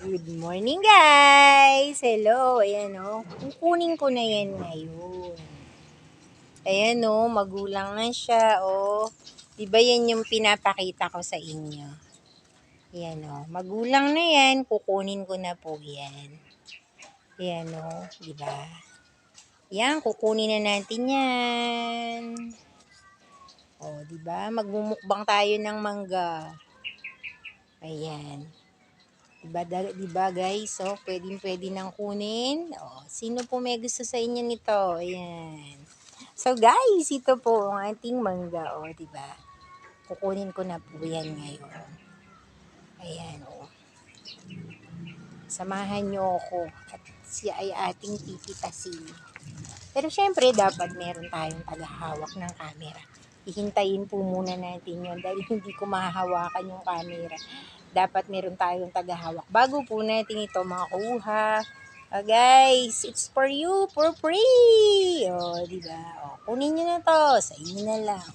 Good morning guys! Hello! Ayan o. Kukunin ko na yan ngayon. Ayan o. Magulang na siya o. Diba yan yung pinapakita ko sa inyo? Ayan o. Magulang na yan. Kukunin ko na po yan. Ayan o. Diba? Yan. Kukunin na natin yan. O diba? Magmumukbang tayo ng mangga. Ayan. Diba guys? So, pwede nang kunin. O, sino po may gusto sa inyo nito? Ayan. So guys, ito po ang ating mangga. O, diba? Kukunin ko na po yan ngayon. Ayan, o. Samahan nyo ako. At siya ay ating tititasin. Pero syempre, dapat meron tayong tagahawak ng camera. Hihintayin po muna natin yun dahil hindi ko mahahawakan yung camera. Dapat meron tayong tagahawak bago po natin ito makuha. Guys, it's for you, for free. O, diba? O, kunin nyo na to. Sa inyo na lang.